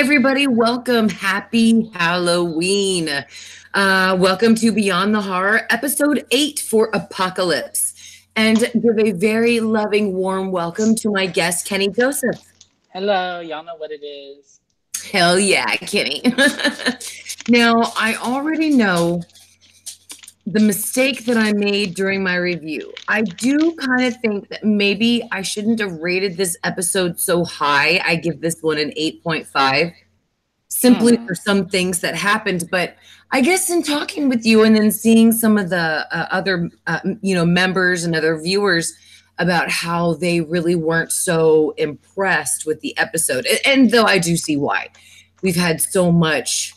everybody. Welcome. Happy Halloween. Welcome to Beyond the Horror, episode 8 for Apocalypse. And give a very loving, warm welcome to my guest, Kenny Joseph. Hello, y'all know what it is. Hell yeah, Kenny. Now, I already know the mistake that I made during my review. I do kind of think that maybe I shouldn't have rated this episode so high. I give this one an 8.5. Simply for some things that happened. But I guess in talking with you and then seeing some of the other, members and other viewers about how they really weren't so impressed with the episode. And though I do see why. We've had so much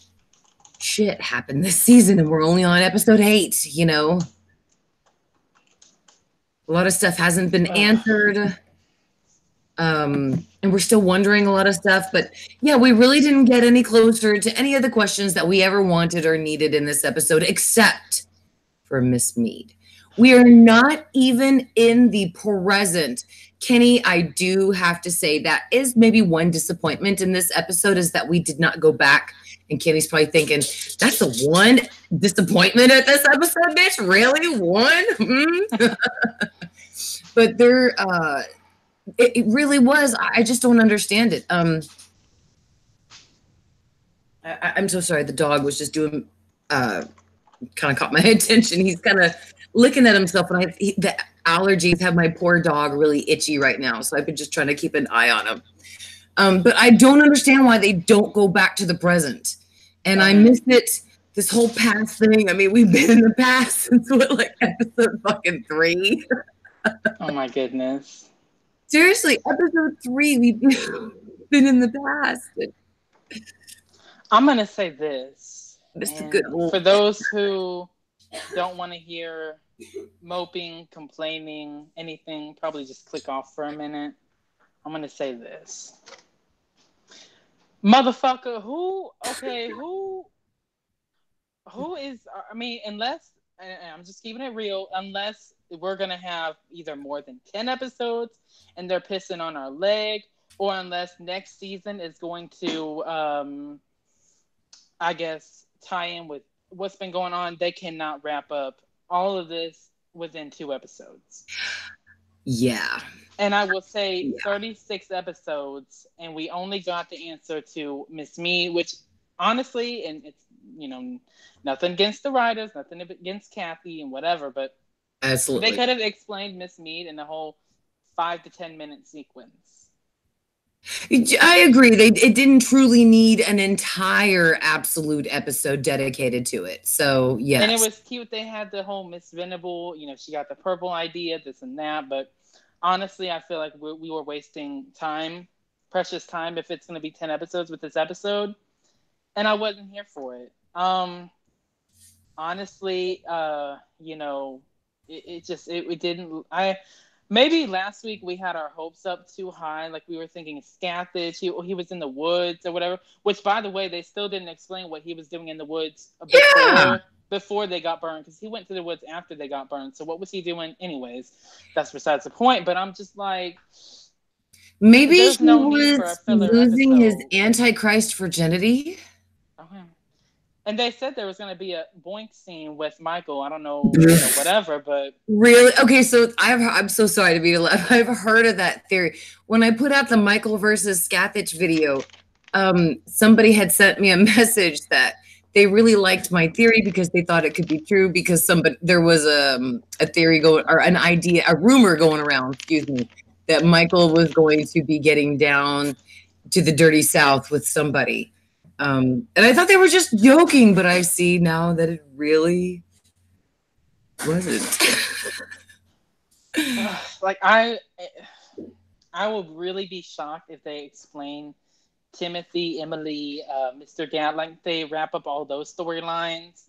shit happen this season and we're only on episode 8, A lot of stuff hasn't been answered. And we're still wondering a lot of stuff, but yeah, we really didn't get any closer to any of the questions that we ever wanted or needed in this episode, except for Miss Mead. We are not even in the present. Kenny, I do have to say that is maybe one disappointment in this episode is that we did not go back. And Kenny's probably thinking, that's the one disappointment at this episode, bitch? Really? One? But there, it really was. I just don't understand it. I'm so sorry. The dog was just doing, kind of caught my attention. He's kind of licking at himself, and the allergies have my poor dog really itchy right now. So I've been just trying to keep an eye on him. But I don't understand why they don't go back to the present. And I miss it. This whole past thing. I mean, we've been in the past since episode fucking 3. Oh my goodness. Seriously, episode 3, we've been in the past. I'm going to say this. For those who don't want to hear moping, complaining, anything, probably just click off for a minute. I'm going to say this. Motherfucker, who is, unless, and I'm just keeping it real, unless we're going to have either more than 10 episodes and they're pissing on our leg, or unless next season is going to, tie in with what's been going on, they cannot wrap up all of this within 2 episodes. Yeah. And I will say 36 episodes, and we only got the answer to Miss Me, which honestly, and it's, nothing against the writers, nothing against Kathy and whatever, but absolutely, they could have explained Miss Mead in the whole 5 to 10 minute sequence. I agree. It didn't truly need an entire absolute episode dedicated to it. So, yes. And it was cute. They had the whole Miss Venable, she got the purple idea, this and that. But honestly, I feel like we were wasting time, precious time, if it's going to be 10 episodes with this episode. And I wasn't here for it. Honestly, it didn't. Maybe last week we had our hopes up too high, like we were thinking Scathach, he was in the woods or whatever, which, by the way, they still didn't explain what he was doing in the woods before they got burned, because he went to the woods after they got burned. So what was he doing anyways? That's besides the point, but I'm just like... Maybe he was losing his Antichrist virginity? Okay. And they said there was going to be a boink scene with Michael. I don't know, whatever, but... Really? Okay, so I'm so sorry to be alive. I've heard of that theory. When I put out the Michael versus Scathach video, somebody had sent me a message that they really liked my theory because they thought it could be true, because there was a theory going, or an idea, a rumor going around, that Michael was going to be getting down to the dirty South with somebody. And I thought they were just joking, but I see now that it really wasn't. I would really be shocked if they explain Timothy, Emily, Mr. Gad, like they wrap up all those storylines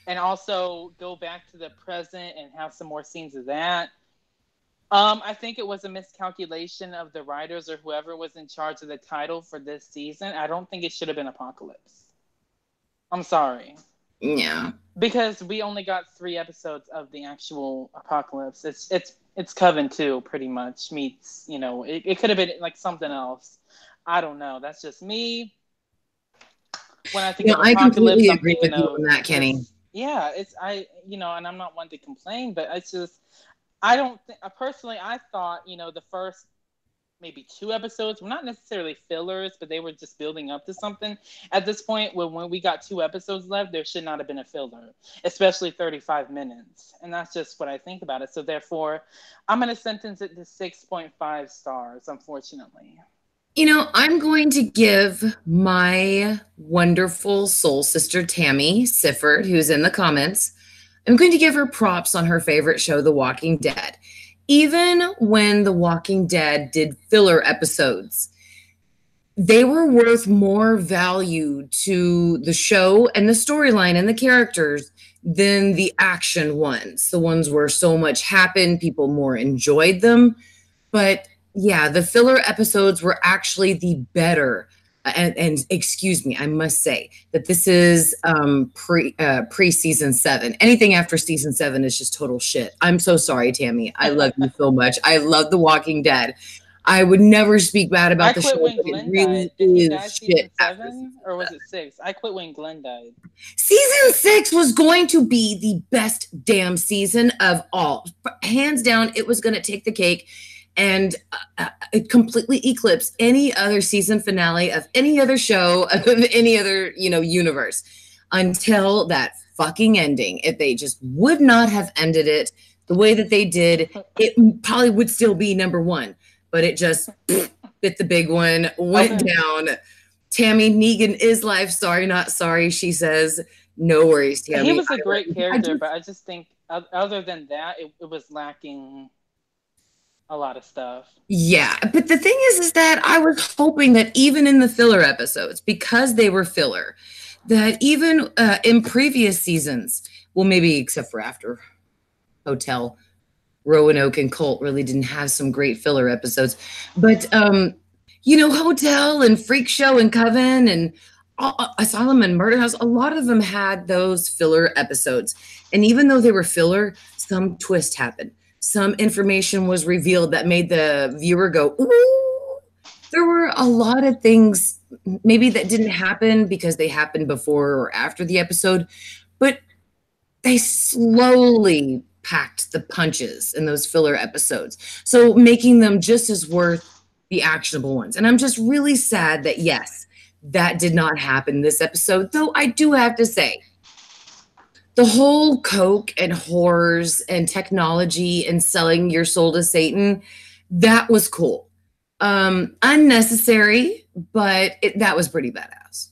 and also go back to the present and have some more scenes of that. I think it was a miscalculation of the writers or whoever was in charge of the title for this season. I don't think it should have been Apocalypse. I'm sorry. Yeah. Because we only got 3 episodes of the actual Apocalypse. It's Coven 2, pretty much, meets, it could have been like something else. I don't know. That's just me. when I think You of know, I apocalypse, completely I'm agree with thinking you of on that, Kenny. just yeah, it's and I'm not one to complain, but it's just I don't think personally I thought the first maybe 2 episodes were not necessarily fillers, but they were just building up to something. At this point, when we got 2 episodes left, there should not have been a filler, especially 35 minutes. And that's just what I think about it. So therefore, I'm going to sentence it to 6.5 stars, unfortunately. You know, I'm going to give my wonderful soul sister, Tammy Sifford, who's in the comments, I'm going to give her props on her favorite show, The Walking Dead. Even when The Walking Dead did filler episodes, they were worth more value to the show and the storyline and the characters than the action ones. The ones where so much happened, people more enjoyed them. But yeah, the filler episodes were actually the better. And excuse me, I must say that this is pre season 7. Anything after season 7 is just total shit. I'm so sorry, Tammy. I love you so much. I love The Walking Dead. I would never speak bad I about the quit show, when but it Glenn died. really Didn't he is die season shit after 7 season or was 7. it 6? I quit when Glenn died. Season 6 was going to be the best damn season of all. Hands down, it was going to take the cake and it completely eclipsed any other season finale of any other show of any other, universe until that fucking ending. If they just would not have ended it the way that they did, it probably would still be number 1, but it just bit the big one, went Okay. down. Tammy Negan is live. Sorry, not sorry, she says. No worries, He Tammy. was a great I character, just but I just think other than that, it was lacking a lot of stuff. Yeah, but the thing is that I was hoping that even in the filler episodes, because they were filler, that even in previous seasons, well, maybe except for after Hotel, Roanoke and Colt really didn't have some great filler episodes, but Hotel and Freak Show and Coven and Asylum and Murder House, a lot of them had those filler episodes, and even though they were filler, some twist happened. Some information was revealed that made the viewer go, ooh. There were a lot of things maybe that didn't happen because they happened before or after the episode, but they slowly packed the punches in those filler episodes. So making them just as worth the actionable ones. And I'm just really sad that, yes, that did not happen this episode. Though I do have to say, the whole Coke and whores and technology and selling your soul to Satan, that was cool. Unnecessary, but that was pretty badass.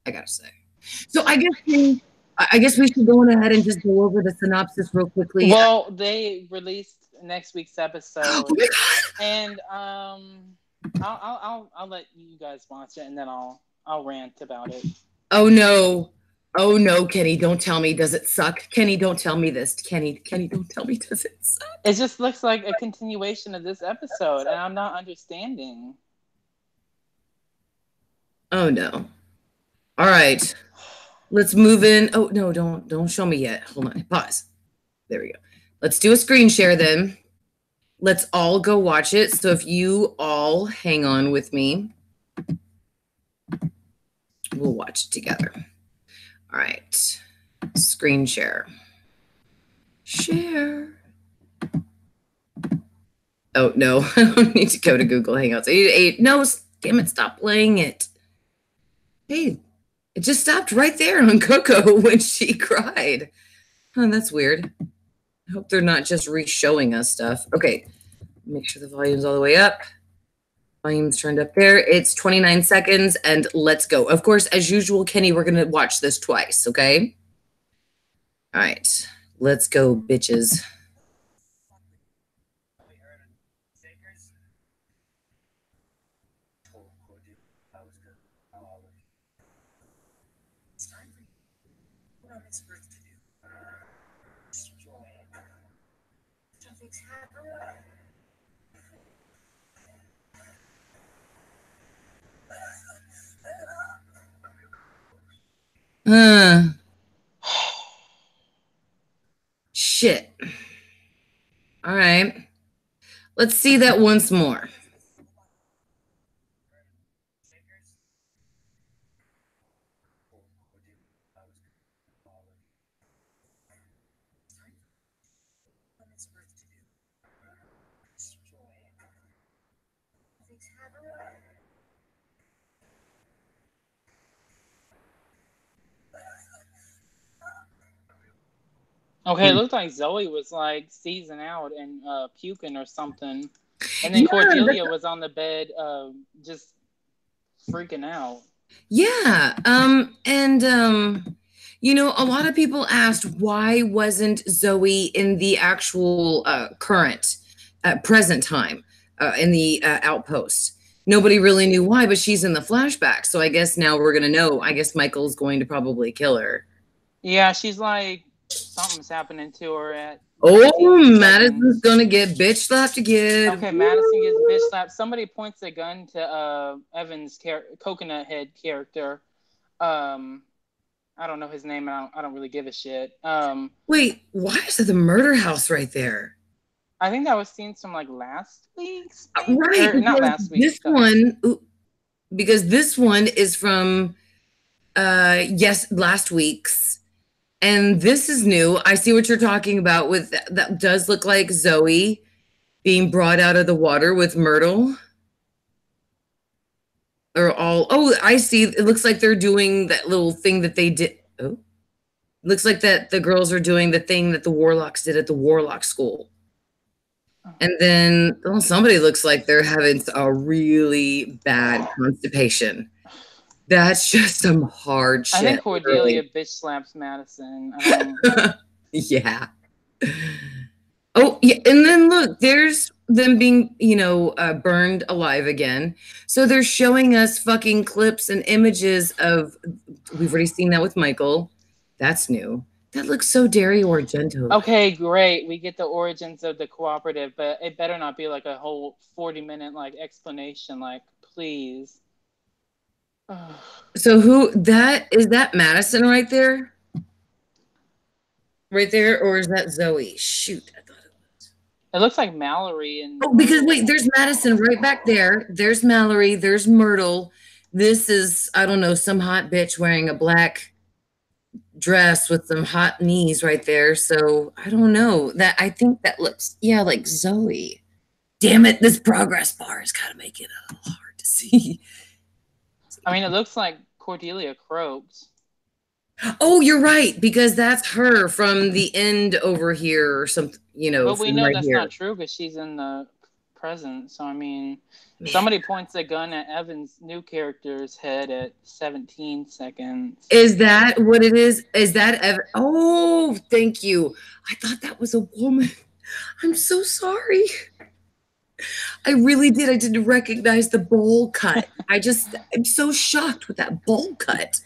I gotta say. So I guess we should go on ahead and just go over the synopsis real quickly. Well, they released next week's Oh episode, my God. and I'll let you guys watch it, and then I'll rant about it. Oh no. Oh no, Kenny, don't tell me. Does it suck? Kenny, don't tell me this. Kenny, don't tell me. Does it suck? It just looks like a continuation of this episode, and I'm not understanding. Oh no. All right. Let's move in. Oh no, don't show me yet. Hold on. Pause. There we go. Let's do a screen share then. Let's all go watch it. So if you all hang on with me, we'll watch it together. All right. Screen share. Share. Oh, no. I don't need to go to Google Hangouts. No, damn it. Stop playing it. Hey, it just stopped right there on Coco when she cried. Oh, that's weird. I hope they're not just re-showing us stuff. Okay. Make sure the volume's all the way up. Volume's turned up there. It's 29 seconds, and let's go. Of course, as usual, Kenny, we're going to watch this twice, okay? All right. Let's go, bitches. Shit. All right. Let's see that once more. Okay, it looked like Zoe was like seizing out and puking or something, and then Yeah, Cordelia was on the bed, just freaking out. yeah. You know, a lot of people asked why wasn't Zoe in the actual current, present time in the outpost. Nobody really knew why, but she's in the flashback. So I guess now we're gonna know. I guess Michael's going to probably kill her. Yeah, she's like something's happening to her at Oh, 19 Madison's seconds. gonna get bitch slapped again. Okay, Madison gets bitch Woo! slapped. Somebody points a gun to Evan's coconut head character. Um, I don't know his name. I don't really give a shit. Wait, why is it the murder house right there? I think that was scenes from like last week's, maybe, Right, or not because last week's. this one, because this one is from yes, last week's, and this is new. I see what you're talking about with that does look like Zoe being brought out of the water with Myrtle. Or all, oh, I see. It looks like they're doing that little thing that they did. Oh, looks like that the girls are doing the thing that the Warlocks did at the Warlock school. And then, well, somebody looks like they're having a really bad constipation. That's just some hard I think shit. Cordelia bitch slaps Madison. Yeah. Oh, yeah. And then look, there's them being, burned alive again. So they're showing us fucking clips and images of, we've already seen that with Michael. That's new. That looks so Dario Argento. Okay, great. We get the origins of the cooperative, but it better not be like a whole 40-minute like explanation. Like, please. So who that is, that Madison right there? Right there, or is that Zoe? Shoot, I thought it was. It looks like Mallory and. Oh, because wait, there's Madison right back there. There's Mallory. There's Myrtle. This is, I don't know, some hot bitch wearing a black dress with some hot knees right there. So I don't know. That I think that looks, yeah, like Zoe. Damn it, this progress bar has got to make it a little hard to see. I mean, it looks like Cordelia croaked. Oh, you're right, because that's her from the end over here or something, But we know right that's here. not true because she's in the present. So, I mean, somebody points a gun at Evan's new character's head at 17 seconds. Is that what it is? Is that Oh, thank you. I thought that was a woman. I'm so sorry. I really did. I didn't recognize the bowl cut. I'm so shocked with that bowl cut.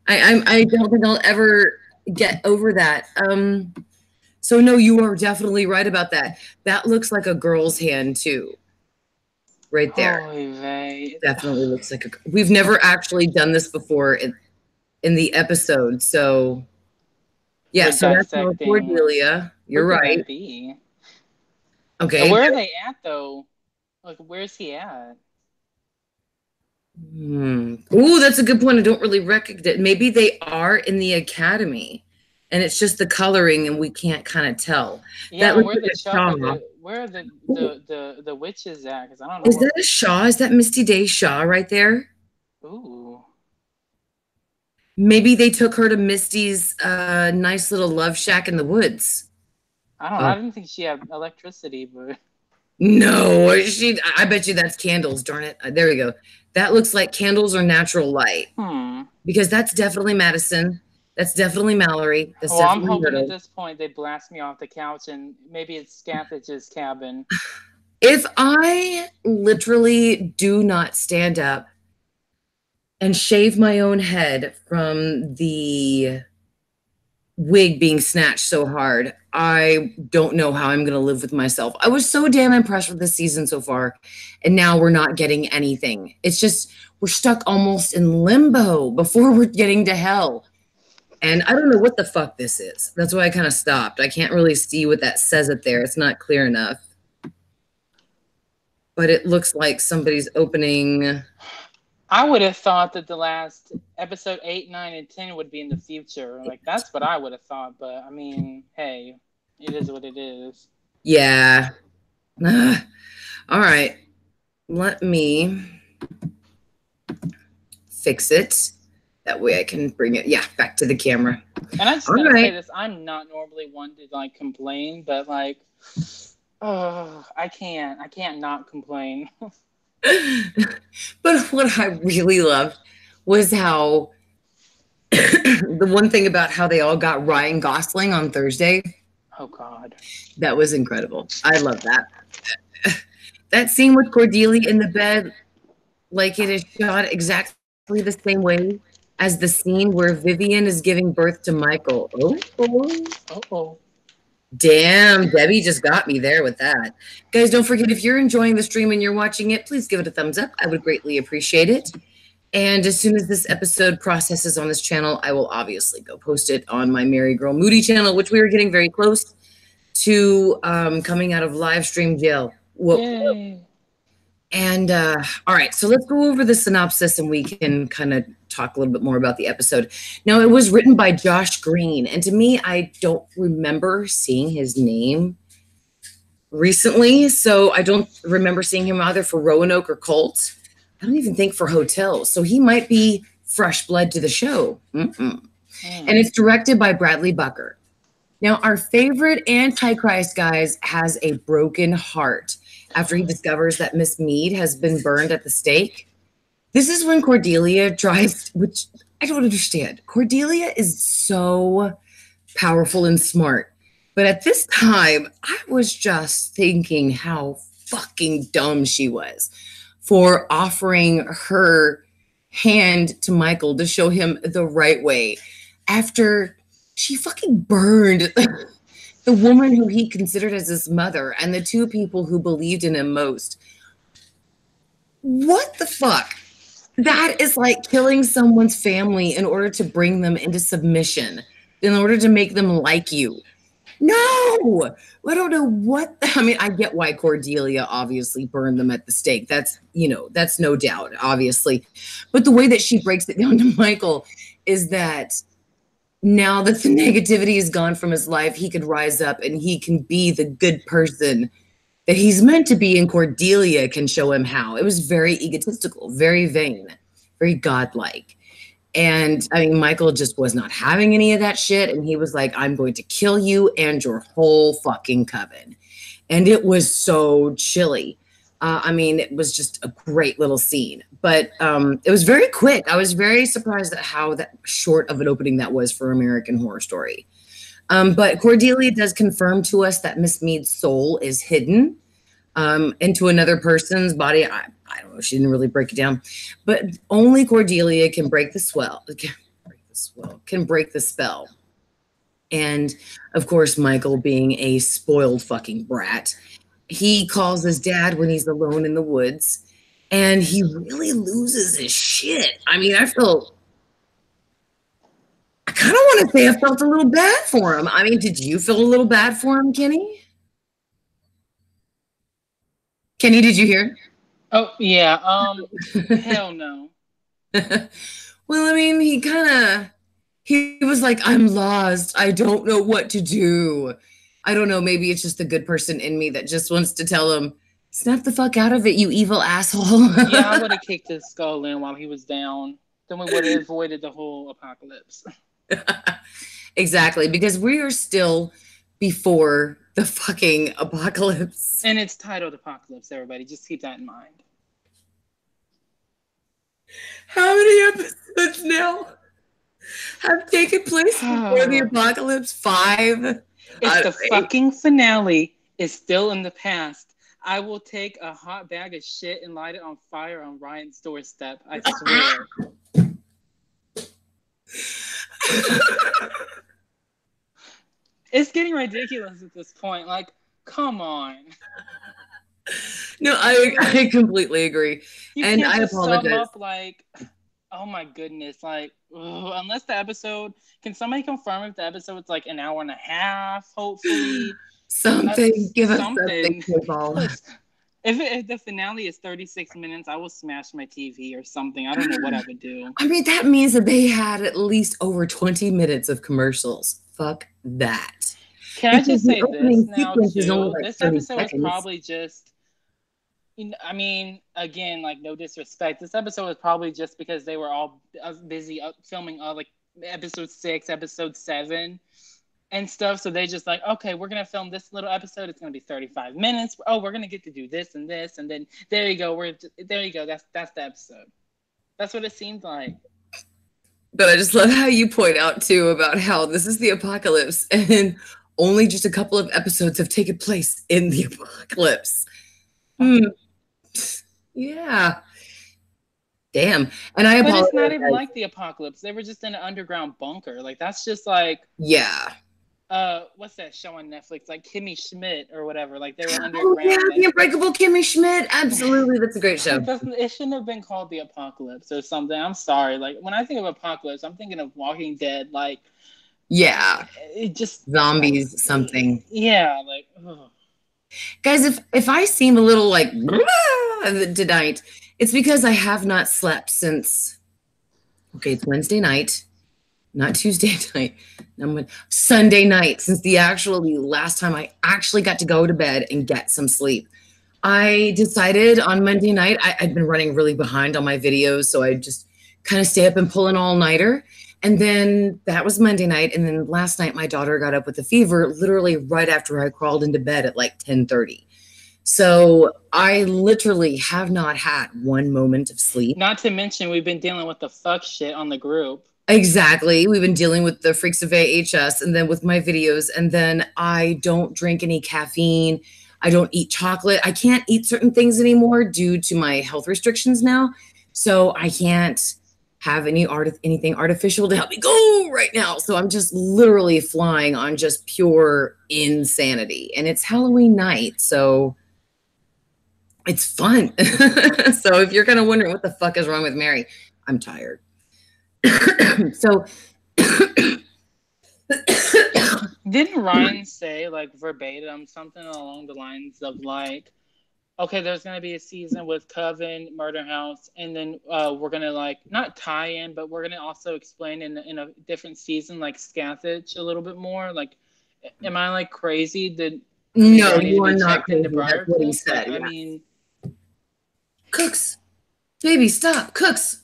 I don't think I'll ever get over that. So no, you are definitely right about that. That looks like a girl's hand too. Right there. Holy vey. Definitely looks like we've never actually done this before in the episode. So yeah, We're so that's Cordelia. You're right. Okay. And where are they at though? Like, where's he at? Oh, that's a good point. I don't really recognize it. Maybe they are in the academy, and it's just the coloring, and we can't kind of tell. Yeah, That where like where are the witches at? Because I don't know. Is that a Shaw? Is that Misty Day Shaw right there? Ooh. Maybe they took her to Misty's nice little love shack in the woods. I don't know. I didn't think she had electricity, but no, I bet you that's candles. Darn it! There we go. That looks like candles or natural light. Because that's definitely Madison. That's definitely Mallory. That's well, definitely I'm hoping Myrtle. at this point they blast me off the couch and maybe it's Scathach's cabin. If I literally do not stand up and shave my own head from the wig being snatched so hard, I don't know how I'm going to live with myself. I was so damn impressed with this season so far, and now we're not getting anything. It's just we're stuck almost in limbo before we're getting to hell. And I don't know what the fuck this is. That's why I kind of stopped. I can't really see what that says it there. It's not clear enough. But it looks like somebody's opening. I would have thought that the last episode 8, 9, and 10 would be in the future. Like, that's what I would have thought. But, I mean, hey, it is what it is. Yeah. All right. let me fix it. That way I can bring it, back to the camera. And I just All gotta say right. this: I'm not normally one to like complain, but like, oh, I can't not complain. But what I really loved was how the one thing about how they all got Ryan Gosling on Thursday, Oh God. that was incredible. I love that. That scene with Cordelia in the bed, like it is shot exactly the same way as the scene where Vivian is giving birth to Michael. Oh. Oh. Damn, Debbie just got me there with that. Guys, don't forget, if you're enjoying the stream and you're watching it, please give it a thumbs up. I would greatly appreciate it. And as soon as this episode processes on this channel, I will obviously go post it on my MaryGirl Moody channel, which we are getting very close to coming out of live stream jail. Whoa. Yay. And all right, so let's go over the synopsis and we can kind of talk a little bit more about the episode. Now, it was written by Josh Green, and to me, I don't remember seeing his name recently, so I don't remember seeing him either for Roanoke or Colt. I don't even think for Hotel, so he might be fresh blood to the show. And it's directed by Bradley Bucker. Now, our favorite Antichrist, guys, has a broken heart after he discovers that Miss Mead has been burned at the stake. This is when Cordelia tries, which I don't understand. Cordelia is so powerful and smart. But at this time, I was just thinking how fucking dumb she was for offering her hand to Michael to show him the right way after she fucking burned the woman who he considered as his mother and the two people who believed in him most. What the fuck? That is like killing someone's family in order to bring them into submission, in order to make them like you. No, I don't know what. I mean, I get why Cordelia obviously burned them at the stake. That's, that's no doubt, obviously. But the way that she breaks it down to Michael is that now that the negativity is gone from his life, he could rise up and he can be the good person that he's meant to be, and Cordelia can show him how. It was very egotistical, very vain, very godlike. And I mean, Michael just was not having any of that shit. And he was like, I'm going to kill you and your whole fucking coven. And it was so chilly. I mean, it was just a great little scene, but it was very quick. I was very surprised at how that short of an opening that was for American Horror Story. But Cordelia does confirm to us that Miss Mead's soul is hidden into another person's body. I don't know. She didn't really break it down, but only Cordelia can break the spell. And of course, Michael, being a spoiled fucking brat, he calls his dad when he's alone in the woods, and he really loses his shit. I mean, I kind of want to say I felt a little bad for him. I mean, did you feel a little bad for him, Kenny? Kenny, did you hear? Oh, yeah. Hell no. Well, I mean, he was like, I'm lost. I don't know what to do. I don't know. Maybe it's just the good person in me that just wants to tell him, snap the fuck out of it, you evil asshole. Yeah, I would have kicked his skull in while he was down. Then we would have avoided the whole apocalypse. Exactly, because we are still before the fucking apocalypse. And it's titled Apocalypse, everybody. Just keep that in mind. How many episodes now have taken place before the apocalypse? 5? It's the fucking finale. It's still in the past. I will take a hot bag of shit and light it on fire on Ryan's doorstep. I swear. It's getting ridiculous at this point. Like, come on. No, I completely agree. And I apologize. Sum up like, oh my goodness, like, unless the episode, can somebody confirm if the episode's like an hour and a half? Hopefully, something. Give us something. something. If the finale is 36 minutes, I will smash my TV or something. I don't know what I would do. I mean, that means that they had at least over 20 minutes of commercials. Fuck that. Can I just say this now, too? This episode is probably just, I mean, again, like, no disrespect. This episode was probably just because they were all busy filming like episode 6, episode 7, and stuff. So they just like, okay, we're gonna film this little episode. It's gonna be 35 minutes. Oh, we're gonna get to do this, and then there you go. There you go. That's the episode. That's what it seemed like. But I just love how you point out too about how this is the apocalypse and only just a couple of episodes have taken place in the apocalypse. Yeah. Damn. And I apologize. But it's not even like the apocalypse. They were just in an underground bunker. Like, that's just like, yeah. What's that show on Netflix? Like Kimmy Schmidt or whatever. Like, they were underground. Oh, yeah, The Unbreakable Kimmy Schmidt. Absolutely. That's a great show. It shouldn't have been called the apocalypse or something. I'm sorry. Like, when I think of apocalypse, I'm thinking of Walking Dead. Like, yeah. It just zombies, something. Yeah, like, ugh. Guys, if I seem a little like tonight, it's because I have not slept since, okay, it's Wednesday night, not Tuesday night, Sunday night, since the actually last time I actually got to go to bed and get some sleep. I decided on Monday night, I'd been running really behind on my videos, so I just kind of stay up and pull an all-nighter. And then that was Monday night. And then last night, my daughter got up with a fever literally right after I crawled into bed at like 10:30. So I literally have not had one moment of sleep. Not to mention, we've been dealing with the fuck shit on the group. Exactly. We've been dealing with the freaks of AHS and then with my videos. And then I don't drink any caffeine. I don't eat chocolate. I can't eat certain things anymore due to my health restrictions now. So I can't have anything artificial to help me go right now. So I'm just literally flying on just pure insanity. And it's Halloween night, so it's fun. So if you're kind of wondering what the fuck is wrong with Mary, I'm tired. So didn't Ryan say, like, verbatim something along the lines of like, okay, there's going to be a season with Coven, Murder House, and then we're going to, like, not tie in, but we're going to also explain in a different season, like, Scathach a little bit more. Like, am I, like, crazy? No, you are not crazy. That's what he said. Like, yeah. I mean... Cooks. Baby, stop. Cooks.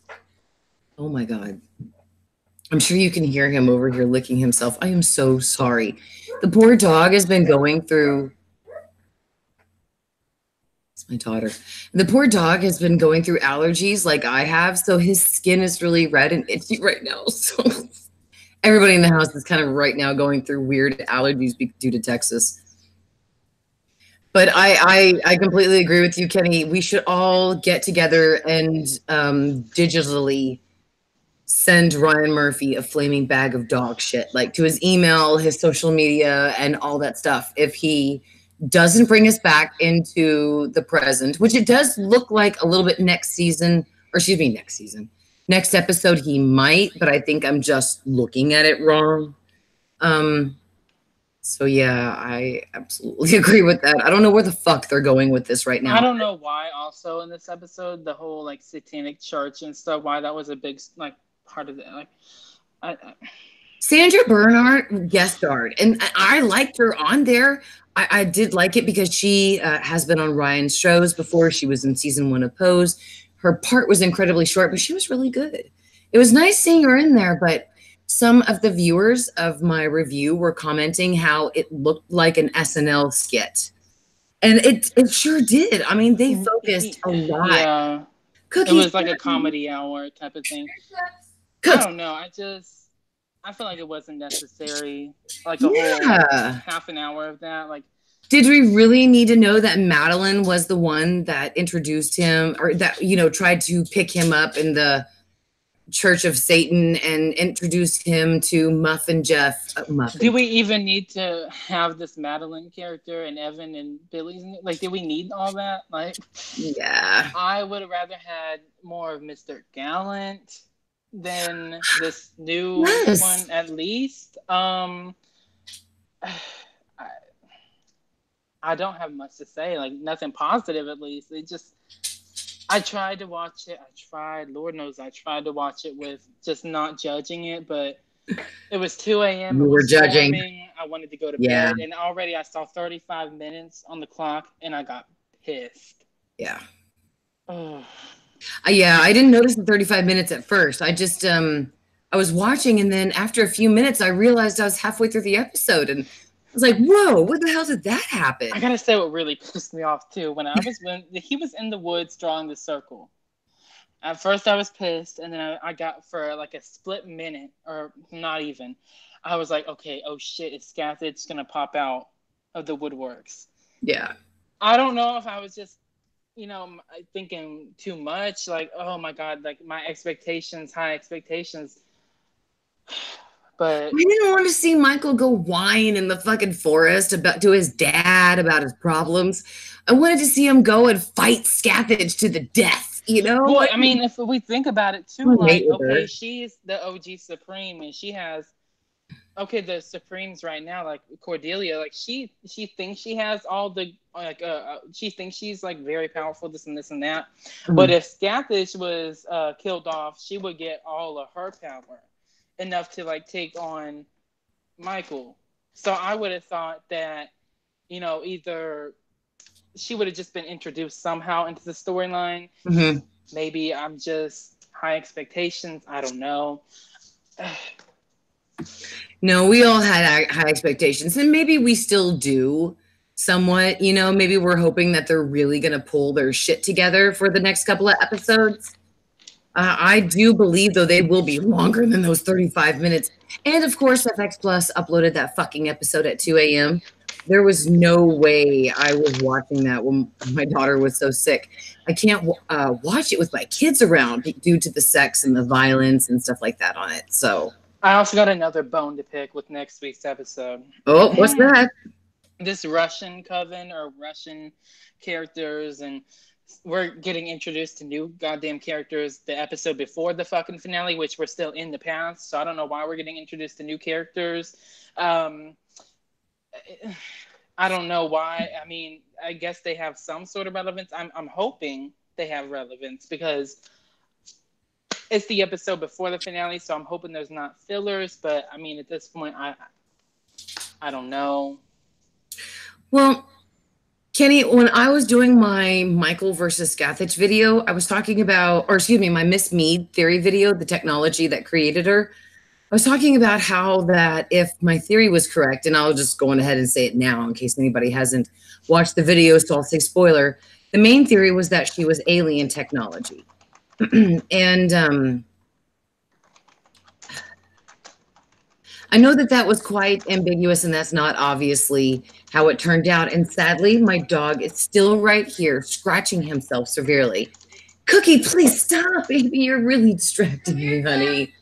Oh, my God. I'm sure you can hear him over here licking himself. I am so sorry. The poor dog has been going through... my daughter. The poor dog has been going through allergies like I have, so his skin is really red and itchy right now. So everybody in the house is kind of right now going through weird allergies due to Texas. But I completely agree with you, Kenny. We should all get together and digitally send Ryan Murphy a flaming bag of dog shit, like to his email, his social media, and all that stuff. If he doesn't bring us back into the present, which it does look like a little bit next episode he might, but I think I'm just looking at it wrong. So yeah, I absolutely agree with that. I don't know where the fuck they're going with this right now. I don't know why also in this episode, the whole like satanic church and stuff, why that was a big like part of it. Like Sandra Bernhardt guest starred, and I liked her on there. I did like it because she has been on Ryan's shows before. She was in season 1 of Pose. Her part was incredibly short, but she was really good. It was nice seeing her in there, but some of the viewers of my review were commenting how it looked like an SNL skit. And it sure did. I mean, they focused a lot. Yeah. Cookies, it was like a comedy hour type of thing. I don't know. I feel like it wasn't necessary. Like a whole half an hour of that. Like, did we really need to know that Madeline was the one that introduced him, or that, you know, tried to pick him up in the Church of Satan and introduce him to Muff and Jeff? Do we even need to have this Madeline character and Evan and Billy's? Like, did we need all that? Like, yeah. I would have rather had more of Mr. Gallant than this new one, at least. I don't have much to say, like nothing positive at least. It just, I tried to watch it. Lord knows I tried to watch it with just not judging it, but it was 2 a.m. You were judging. I wanted to go to bed, and already I saw 35 minutes on the clock, and I got pissed. Yeah. Ugh. Yeah, I didn't notice the 35 minutes at first. I just I was watching, and then after a few minutes I realized I was halfway through the episode, and I was like, whoa, what the hell did that happen? I gotta say what really pissed me off too when he was in the woods drawing the circle. At first I was pissed, and then I got for like a split minute or not even. I was like, okay, oh shit, is Scathach gonna pop out of the woodworks? Yeah. I don't know if I was just thinking too much. Like, oh my god, like my expectations, high expectations. But I didn't want to see Michael go whine in the fucking forest about to his dad about his problems. I wanted to see him go and fight Scathach to the death, you know? well, I mean, if we think about it too, I like, hate with okay, her. she's the OG Supreme, and she has the Supremes right now, like Cordelia, like she thinks she has all the she thinks she's like very powerful, this and this and that. But if Scathach was killed off, she would get all of her power, enough to like take on Michael. So I would have thought that either she would have just been introduced somehow into the storyline. Mm-hmm. Maybe I'm just high expectations. I don't know. No, we all had high expectations, and maybe we still do somewhat. You know, maybe we're hoping that they're really going to pull their shit together for the next couple of episodes. I do believe, though, they will be longer than those 35 minutes. And of course, FX Plus uploaded that fucking episode at 2 a.m. There was no way I was watching that when my daughter was so sick. I can't watch it with my kids around due to the sex and the violence and stuff like that on it. So. I also got another bone to pick with next week's episode. Oh, what's that? This Russian coven or Russian characters, and we're getting introduced to new goddamn characters the episode before the fucking finale, which we're still in the past. So I don't know why we're getting introduced to new characters. I don't know why. I mean, I guess they have some sort of relevance. I'm hoping they have relevance because it's the episode before the finale, so I'm hoping there's not fillers. But I mean, at this point, I don't know. Well, Kenny, when I was doing my Michael versus Scathach video, I was talking about, or excuse me, my Miss Mead theory video, the technology that created her. I was talking about how that if my theory was correct, and I'll just go on ahead and say it now in case anybody hasn't watched the video, so I'll say spoiler. The main theory was that she was alien technology. And I know that that was quite ambiguous, and that's not obviously how it turned out. And sadly, my dog is still right here, scratching himself severely. Cookie, please stop, baby. You're really distracting me, honey.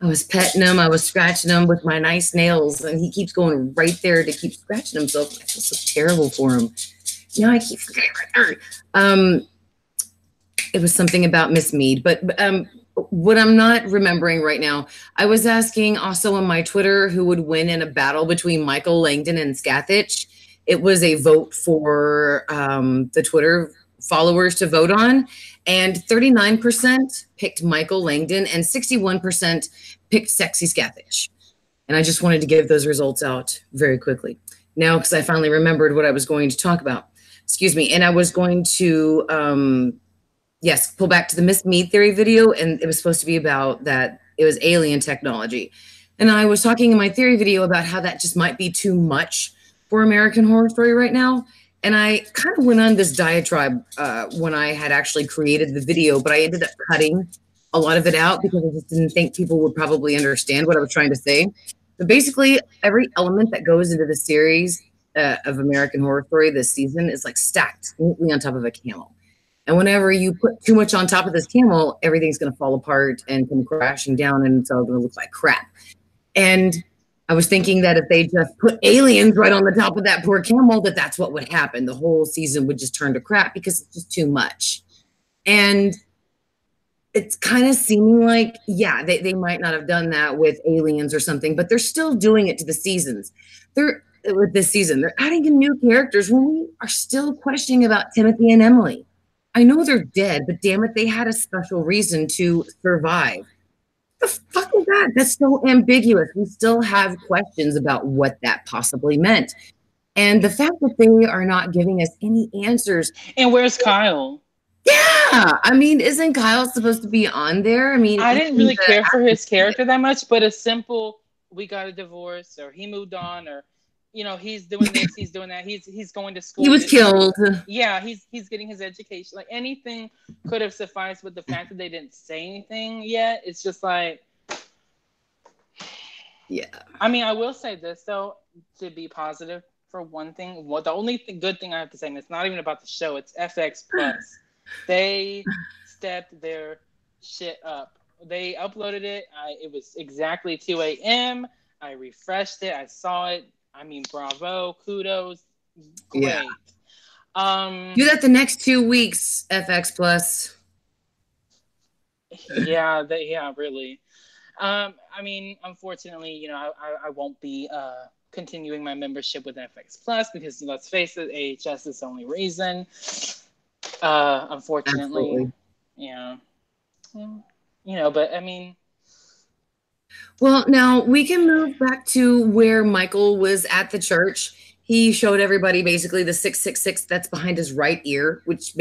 I was petting him. I was scratching him with my nice nails, and he keeps going right there to keep scratching himself. I feel so terrible for him. Now I keep forgetting right there. It was something about Miss Mead, but what I'm not remembering right now, I was asking also on my Twitter who would win in a battle between Michael Langdon and Scathach. It was a vote for the Twitter followers to vote on, and 39% picked Michael Langdon and 61% picked Sexy Scathach. And I just wanted to give those results out very quickly now because I finally remembered what I was going to talk about. Excuse me. And I was going to yes, pull back to the Miss Mead theory video, and it was supposed to be about that it was alien technology. And I was talking in my theory video about how that just might be too much for American Horror Story right now. And I kind of went on this diatribe when I had actually created the video, but I ended up cutting a lot of it out because I just didn't think people would probably understand what I was trying to say. But basically, every element that goes into the series of American Horror Story this season is like stacked neatly on top of a camel. And whenever you put too much on top of this camel, everything's going to fall apart and come crashing down, and it's all going to look like crap. And I was thinking that if they just put aliens right on the top of that poor camel, that's what would happen. The whole season would just turn to crap because it's just too much. And it's kind of seeming like, yeah, they might not have done that with aliens or something, but they're still doing it to the seasons. With this season, they're adding in new characters when we are still questioning about Timothy and Emily. I know they're dead, but damn it, they had a special reason to survive. The fuck is that? That's so ambiguous. We still have questions about what that possibly meant. And the fact that they are not giving us any answers. And where's Kyle? Yeah, I mean, isn't Kyle supposed to be on there? I mean, I even didn't really the care for his actor. character that much, but a simple we got a divorce or he moved on or he's doing this, he's doing that, he's going to He school. was killed. Yeah, he's getting his education. Like anything could have sufficed, but the fact that they didn't say anything yet, it's just like Yeah. I mean, I will say this though, to be positive for one thing. What the only good thing I have to say, and it's not even about the show, it's FX Plus. They stepped their shit up. They uploaded it. It was exactly 2 a.m. I refreshed it. I saw it. I mean, bravo, kudos, great. Yeah. Do that the next 2 weeks, FX Plus. Yeah, really. I mean, unfortunately, I won't be continuing my membership with FX Plus because let's face it, AHS is the only reason. Unfortunately, Absolutely. yeah. But I mean. Well, now we can move back to where Michael was at the church. He showed everybody basically the 666 that's behind his right ear, which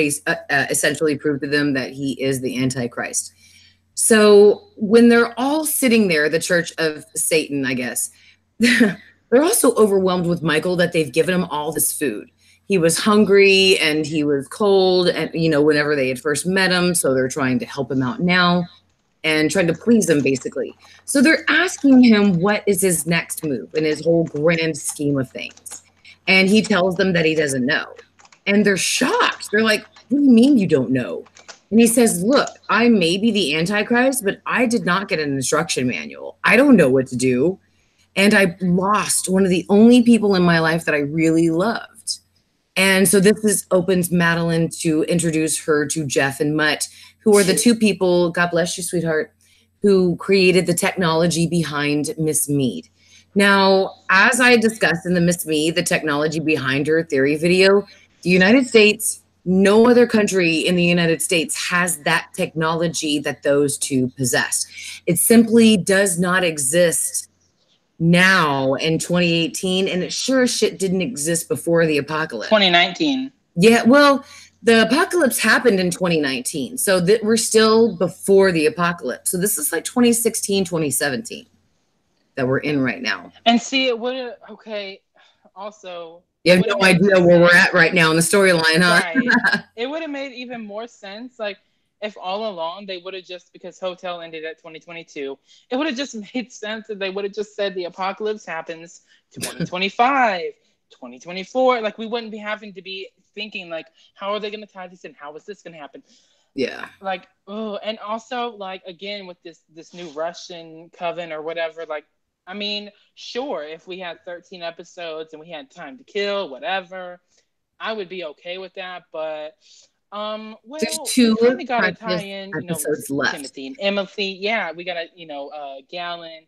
essentially proved to them that he is the Antichrist. So when they're all sitting there, the Church of Satan, I guess, they're also overwhelmed with Michael that they've given him all this food. He was hungry and he was cold, and whenever they had first met him, so they're trying to help him out now and trying to please him, basically. So they're asking him what is his next move in his whole grand scheme of things. And he tells them that he doesn't know. And they're shocked. They're like, what do you mean you don't know? And he says, look, I may be the Antichrist, but I did not get an instruction manual. I don't know what to do. And I lost one of the only people in my life that I really loved. And so this opens Madeline to introduce her to Jeff and Mutt, who are the two people, God bless you, sweetheart, who created the technology behind Miss Mead. Now, as I discussed in the Miss Mead, the technology behind her theory video, the United States, no other country in the United States has that technology that those two possess. It simply does not exist now in 2018, and it sure as shit didn't exist before the apocalypse. 2019. Yeah, well, the apocalypse happened in 2019, so that we're still before the apocalypse. So this is like 2016, 2017 that we're in right now. And see, it would have, okay, also... You have no idea where we're at right now in the storyline, huh? Right. It would have made even more sense, like, if all along they would have just, because Hotel ended at 2022, it would have just made sense if they would have just said the apocalypse happens 2025, 2024. Like, we wouldn't be having to be thinking, like, how are they going to tie this in? How is this going to happen? Yeah. Like, oh, and also, like, again, with this new Russian coven or whatever, like, I mean, sure, if we had 13 episodes and we had time to kill, whatever, I would be okay with that. But, well, there's 2 we got to tie in, episodes left. Timothy and Timothy. Yeah, we got to, Gallant,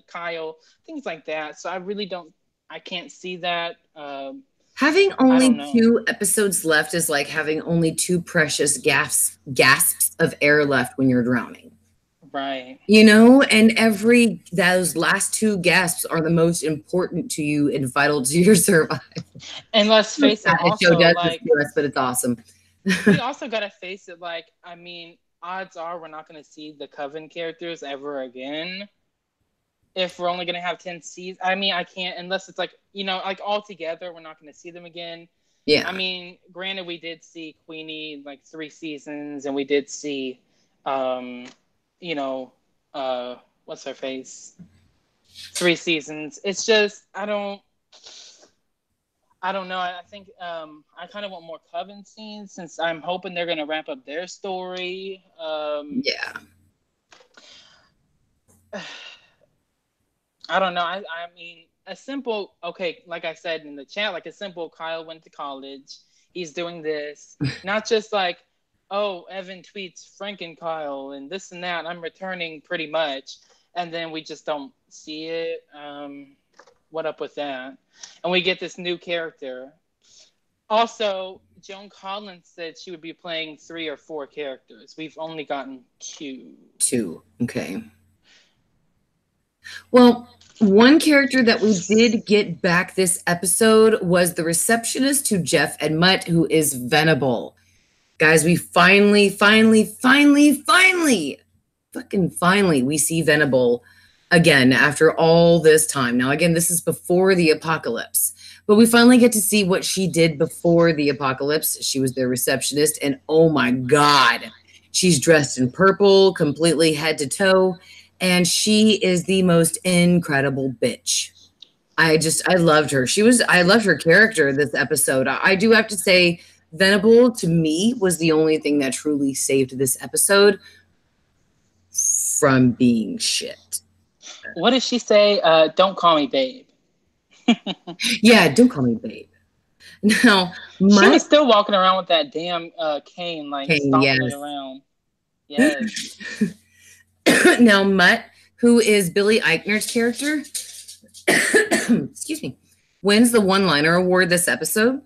Kyle, things like that. So I really I can't see that. Having only 2 episodes left is like having only 2 precious gasps of air left when you're drowning. Right. And those last 2 gasps are the most important to you and vital to your survival. And let's face it, also, show does this to us, but it's awesome. We also got to face it, like, I mean, odds are we're not going to see the Coven characters ever again. If we're only going to have 10 seasons. I mean, I can't, unless it's like, like all together, we're not going to see them again. Yeah. I mean, granted, we did see Queenie like 3 seasons, and we did see, what's her face? 3 seasons. It's just, I don't know. I think I kind of want more Coven scenes, since I'm hoping they're going to wrap up their story. Yeah. I don't know. I mean, a simple, okay, like I said in the chat, like a simple Kyle went to college. He's doing this. Not just like, oh, Evan tweets Franken Kyle and this and that. I'm returning pretty much. And then we just don't see it. What up with that? And we get this new character. Also, Joan Collins said she would be playing 3 or 4 characters. We've only gotten 2. 2. Okay. Well, One character that we did get back this episode was the receptionist to Jeff and Mutt, who is Venable. Guys, we finally, we see Venable again after all this time. Now, again, this is before the apocalypse, but we finally get to see what she did before the apocalypse. She was their receptionist, and oh my God, she's dressed in purple, completely head to toe, and she is the most incredible bitch. I loved her. I loved her character this episode. I do have to say, Venable to me was the only thing that truly saved this episode from being shit. What did she say? Don't call me babe. Yeah, don't call me babe. Now, she was still walking around with that damn cane, like stomping it around. Yes. Now, Mutt, who is Billy Eichner's character, excuse me, wins the one-liner award this episode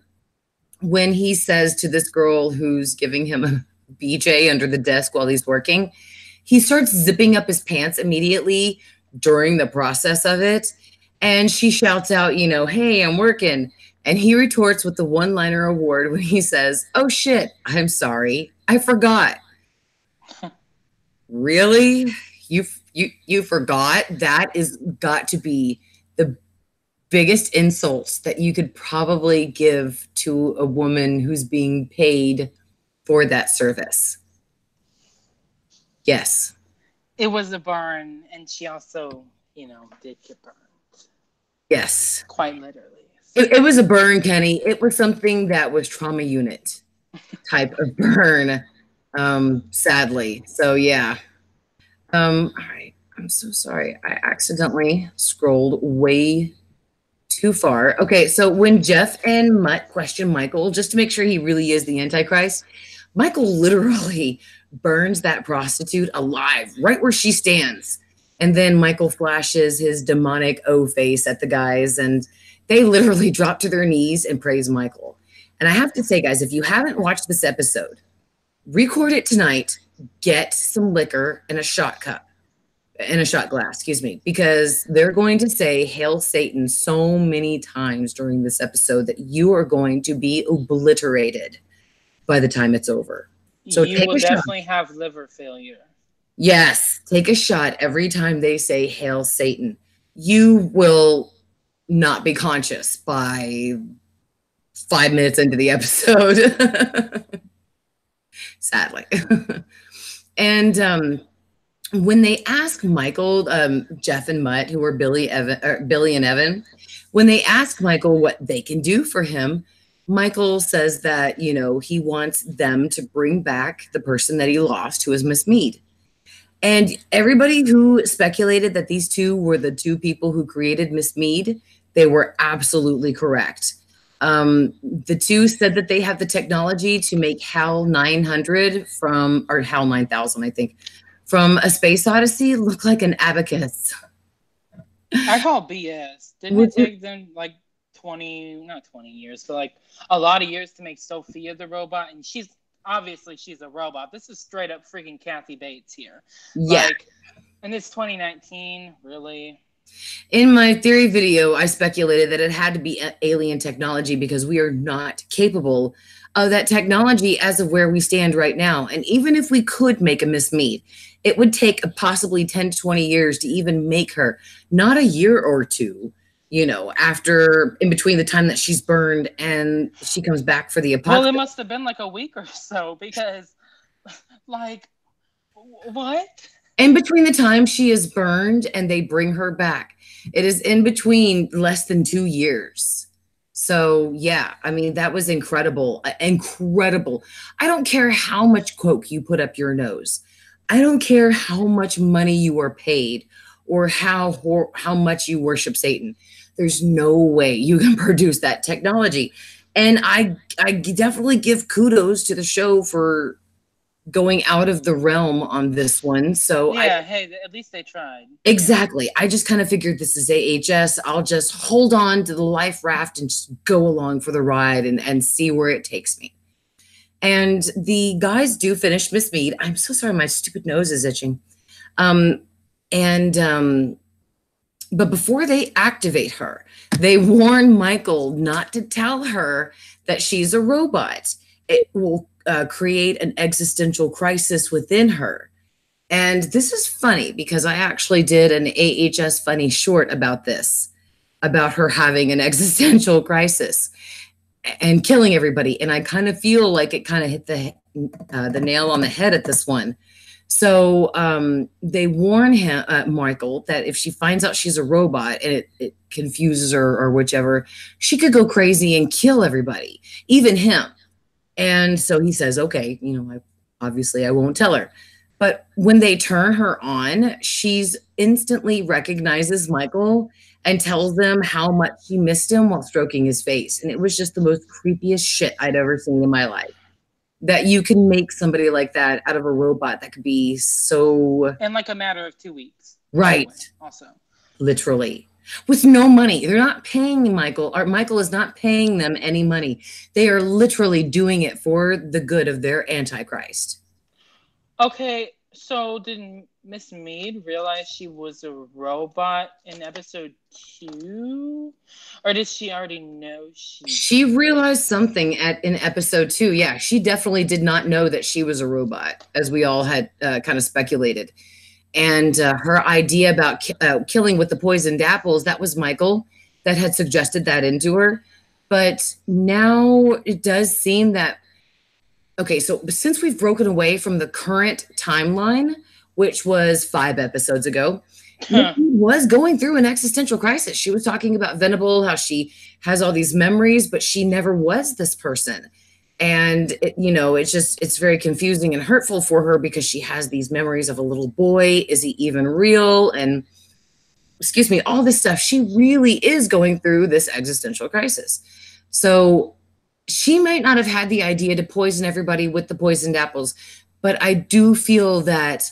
when he says to this girl who's giving him a BJ under the desk while he's working, he starts zipping up his pants immediately during the process of it. And she shouts out, you know, hey, I'm working. And he retorts with the one-liner award when he says, oh shit, I'm sorry, I forgot. Really? You forgot? That is got to be the biggest insults that you could probably give to a woman who's being paid for that service. Yes. It was a burn, and she also, you know, did get burned. Yes. Quite literally. It was a burn, Kenny. It was something that was trauma unit type of burn, sadly. So, yeah. All right. I'm so sorry. I accidentally scrolled way too far. Okay, so when Jeff and Mutt question Michael, just to make sure he really is the Antichrist, Michael literally burns that prostitute alive right where she stands. And then Michael flashes his demonic O face at the guys, and they literally drop to their knees and praise Michael. And I have to say, guys, if you haven't watched this episode, record it tonight, get some liquor and a shot cup. In a shot glass, excuse me, because they're going to say Hail Satan so many times during this episode that you are going to be obliterated by the time it's over. So you will definitely have liver failure. Yes, take a shot every time they say Hail Satan. You will not be conscious by 5 minutes into the episode. Sadly. And when they ask Michael, Jeff and Mutt, who are Billy and Evan, when they ask Michael what they can do for him, Michael says that, you know, he wants them to bring back the person that he lost, who is Miss Mead. And everybody who speculated that these two were the two people who created Miss Mead, they were absolutely correct. The two said that they have the technology to make HAL 900 or HAL 9000, I think, from A Space Odyssey look like an abacus. I call BS. Didn't it take them like not 20 years, but like a lot of years to make Sophia the robot? And she's a robot. This is straight up freaking Kathy Bates here. Yeah. Like, and it's 2019, really. In my theory video, I speculated that it had to be alien technology because we are not capable of that technology as of where we stand right now. And even if we could make a Miss Mead, it would take possibly 10 to 20 years to even make her, not a year or two, you know, in between the time that she's burned and she comes back for the apocalypse. Well, it must have been like a week or so because, like, what? In between the time she is burned and they bring her back, it is in between less than 2 years. So, yeah, I mean, that was incredible. Incredible. I don't care how much coke you put up your nose. I don't care how much money you are paid or how much you worship Satan. There's no way you can produce that technology. And I definitely give kudos to the show for going out of the realm on this one. So yeah, hey, at least they tried. Exactly. I just kind of figured this is AHS. I'll just hold on to the life raft and just go along for the ride and see where it takes me. And the guys do finish Miss Mead. I'm so sorry, my stupid nose is itching. But before they activate her, they warn Michael not to tell her that she's a robot. It will create an existential crisis within her. And this is funny because I actually did an AHS funny short about this, about her having an existential crisis and killing everybody. And I kind of feel like it kind of hit the nail on the head at this one. So they warn him, Michael, that if she finds out she's a robot and it confuses her or whichever, she could go crazy and kill everybody, even him. And so he says, okay, obviously I won't tell her. But when they turn her on, she's instantly recognizes Michael and tells them how much she missed him while stroking his face. And it was just the most creepiest shit I'd ever seen in my life. That you can make somebody like that out of a robot that could be so... In like a matter of 2 weeks. Right. Also. Literally. With no money. They're not paying Michael, or Michael is not paying them any money. They are literally doing it for the good of their Antichrist. Okay, so did Miss Mead realize she was a robot in episode 2? Or did she already know she realized something in episode 2. Yeah, she definitely did not know that she was a robot, as we all had kind of speculated. And her idea about killing with the poisoned apples, that was Michael that had suggested that into her. But now it does seem that, okay, so since we've broken away from the current timeline, which was 5 episodes ago, she was going through an existential crisis. She was talking about Venable, how she has all these memories, but she never was this person. And, it's very confusing and hurtful for her because she has these memories of a little boy. Is he even real? And, all this stuff. She really is going through this existential crisis. So she might not have had the idea to poison everybody with the poisoned apples, but I do feel that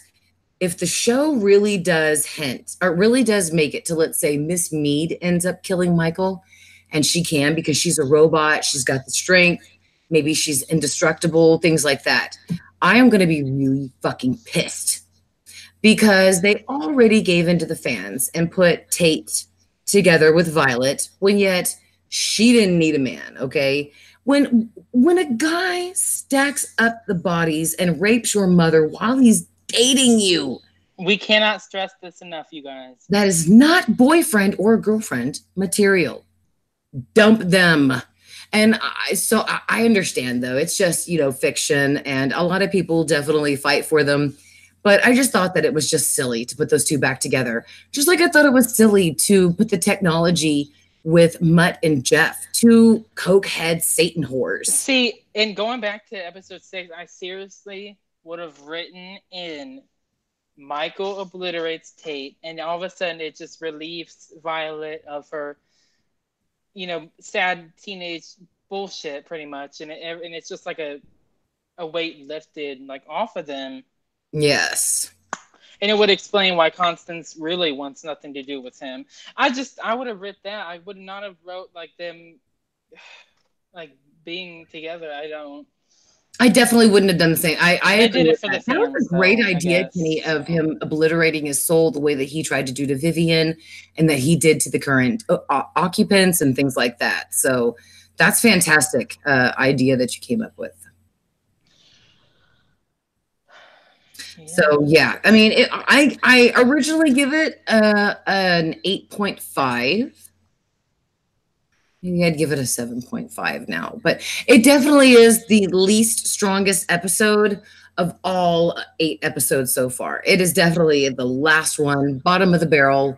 if the show really does hint, or really does make it to, let's say, Miss Mead ends up killing Michael, and she can because she's a robot, she's got the strength, maybe she's indestructible, things like that, I am going to be really fucking pissed because they already gave into the fans and put Tate together with Violet when yet she didn't need a man, okay? When a guy stacks up the bodies and rapes your mother while he's dating you. We cannot stress this enough, you guys. That is not boyfriend or girlfriend material. Dump them. And I understand, though. It's just, fiction, and a lot of people definitely fight for them. But I just thought that it was just silly to put those two back together. Just like I thought it was silly to put the technology with Mutt and Jeff, two cokehead Satan whores. See, and going back to episode 6, I seriously would have written in Michael obliterates Tate, and all of a sudden it just relieves Violet of her, sad teenage bullshit, pretty much, and it's just like a weight lifted off of them. Yes. And it would explain why Constance really wants nothing to do with him. I would have written that. I would not have wrote them being together. I definitely wouldn't have done the same. I did it for the fans. That was a great idea, Kenny, of him obliterating his soul the way that he tried to do to Vivian and that he did to the current occupants and things like that. So that's fantastic idea that you came up with. Yeah. So yeah, I mean, I originally give it an 8.5. Maybe I'd give it a 7.5 now, but it definitely is the least strongest episode of all 8 episodes so far. It is definitely the last one, bottom of the barrel.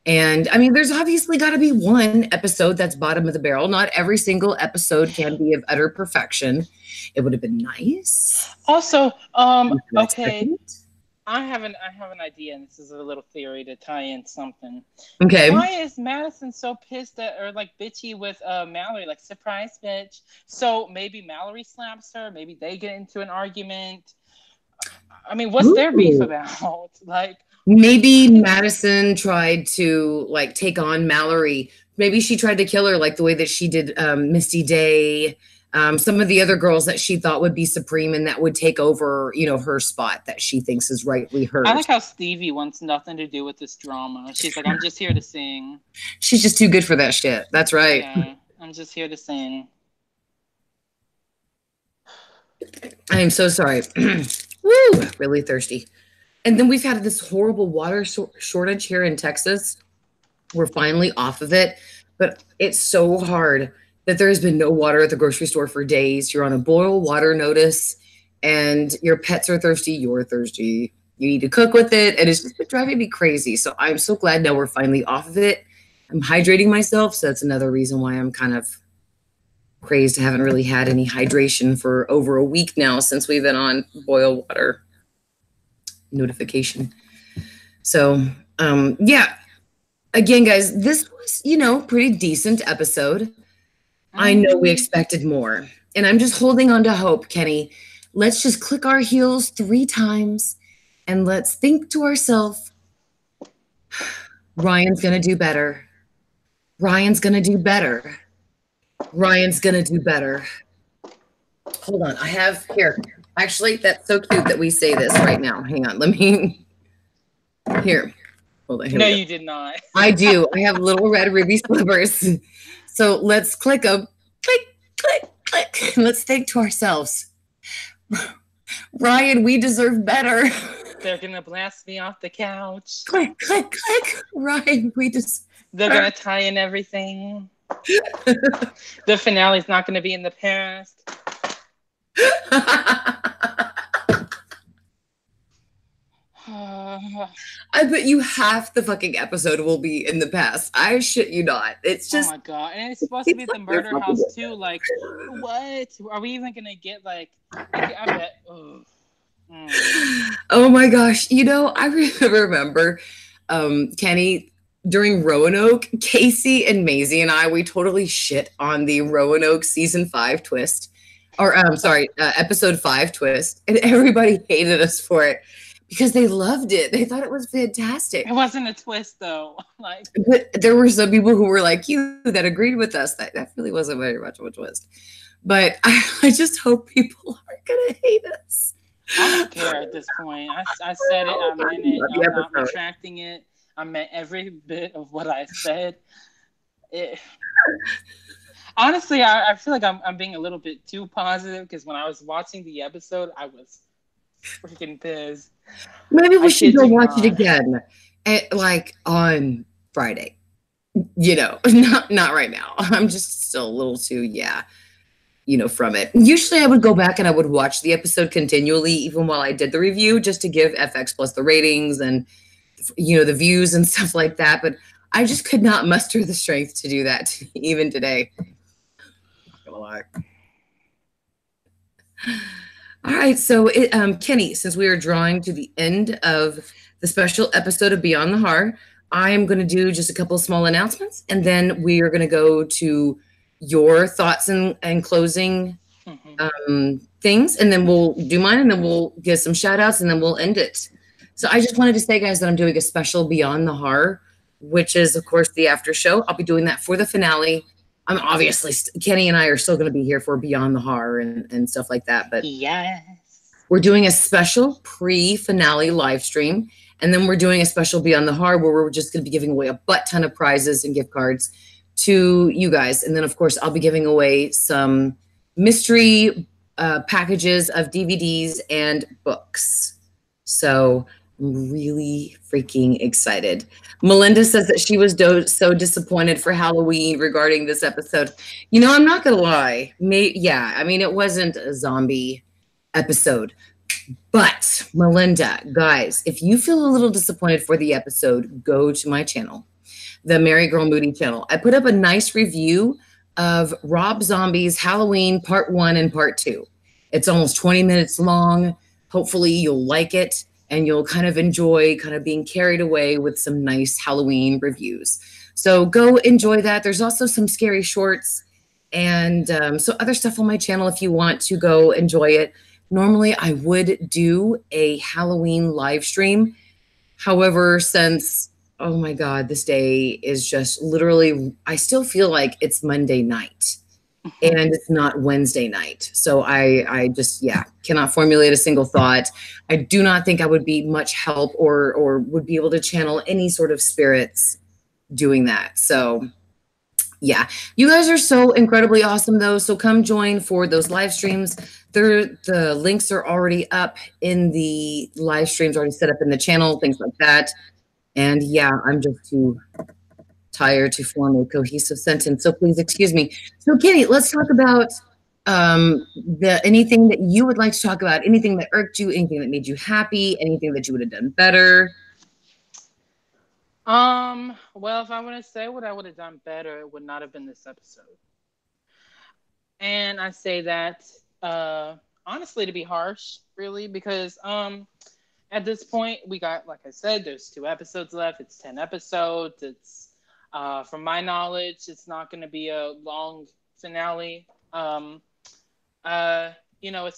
And I mean, there's obviously got to be one episode that's bottom of the barrel. Not every single episode can be of utter perfection. It would have been nice. Also, okay, I have an idea, and this is a little theory to tie in something. Okay. Why is Madison so pissed at or bitchy with Mallory? Surprise, bitch. So maybe Mallory slaps her. Maybe they get into an argument. I mean, what's their beef about? Maybe Madison tried to take on Mallory. Maybe she tried to kill her the way that she did Misty Day. Some of the other girls that she thought would be supreme and that would take over, her spot that she thinks is rightly hers. I like how Stevie wants nothing to do with this drama. She's like, I'm just here to sing. She's just too good for that shit. That's right. Yeah, I'm just here to sing. I am so sorry. Woo, really thirsty. And then we've had this horrible water shortage here in Texas. We're finally off of it, but it's so hard that there's been no water at the grocery store for days. You're on a boil water notice and your pets are thirsty. You're thirsty. You need to cook with it. And it's just been driving me crazy. So I'm so glad now we're finally off of it. I'm hydrating myself. So that's another reason why I'm kind of crazed. I haven't really had any hydration for over a week now since we've been on boil water notification. So, yeah. Again, guys, this was, pretty decent episode. I know we expected more. And I'm just holding on to hope, Kenny. Let's just click our heels 3 times and let's think to ourselves, Ryan's going to do better. Ryan's going to do better. Ryan's going to do better. Hold on. I have here. Actually, that's so cute that we say this right now. Hang on. Let me. Here. Hold on. Here no, you did not. I do. I have little red ruby slippers. So let's click them. Click, click, click. Let's think to ourselves, Ryan, we deserve better. They're going to blast me off the couch. Click, click, click. Ryan, we deserve They're going to tie in everything. The finale's not going to be in the past. I bet you half the fucking episode will be in the past. I shit you not. It's just. Oh my god! And it's supposed to be the murder house too. Like, what? Are we even gonna get like? I bet. Oh my gosh! I remember, Kenny, during Roanoke, Casey and Maisie and we totally shit on the Roanoke season 5 twist, or episode 5 twist, and everybody hated us for it. Because they loved it. They thought it was fantastic. It wasn't a twist, though. But there were some people who were like you that agreed with us. That really wasn't very much of a twist. But I just hope people aren't going to hate us. I don't care at this point. I said it. I meant it. I'm not retracting it. I meant every bit of what I said. Honestly, I feel like I'm being a little bit too positive because when I was watching the episode, I was freaking pissed. Maybe we should go watch it again, on Friday. Not right now. I'm just still a little too, from it. Usually I would go back and I would watch the episode continually, even while I did the review, just to give FX Plus the ratings and, the views and stuff like that. But I just could not muster the strength to do that even today. Not gonna lie. All right, so Kenny, since we are drawing to the end of the special episode of Beyond the Horror, I am going to do just a couple of small announcements, and then we are going to go to your thoughts and closing things, and then we'll do mine, and then we'll give some shout outs, and then we'll end it. So I just wanted to say, guys, that I'm doing a special Beyond the Horror, which is, of course, the after show. I'll be doing that for the finale. I'm obviously, Kenny and I are still going to be here for Beyond the Horror and stuff like that. But yes, we're doing a special pre-finale live stream. And then we're doing a special Beyond the Horror where we're just going to be giving away a butt ton of prizes and gift cards to you guys. And then, of course, I'll be giving away some mystery packages of DVDs and books. So I'm really freaking excited. Melinda says that she was so disappointed for Halloween regarding this episode. I'm not going to lie. It wasn't a zombie episode. But Melinda, guys, if you feel a little disappointed for the episode, go to my channel, the MaryGirl Moody channel. I put up a nice review of Rob Zombie's Halloween Part 1 and Part 2. It's almost 20 minutes long. Hopefully you'll like it. And you'll kind of enjoy kind of being carried away with some nice Halloween reviews. So go enjoy that. There's also some scary shorts and so other stuff on my channel if you want to go enjoy it. Normally, I would do a Halloween live stream. However, since, oh my God, this day is just literally, I still feel like it's Monday night. and it's not Wednesday night. So I just, yeah, cannot formulate a single thought. I do not think I would be much help or would be able to channel any sort of spirits doing that. So yeah, you guys are so incredibly awesome though. So come join for those live streams. The links are already up in the live streams, already set up in the channel, things like that. And yeah, I'm just too tired to form a cohesive sentence. So please excuse me. So Kenny, let's talk about the anything that you would like to talk about, anything that irked you, anything that made you happy, anything that you would have done better. Well, if I were to say what I would have done better, it would not have been this episode. And I say that honestly to be harsh, really, because at this point we got, like I said, there's 2 episodes left. It's 10 episodes. It's from my knowledge, it's not going to be a long finale. It's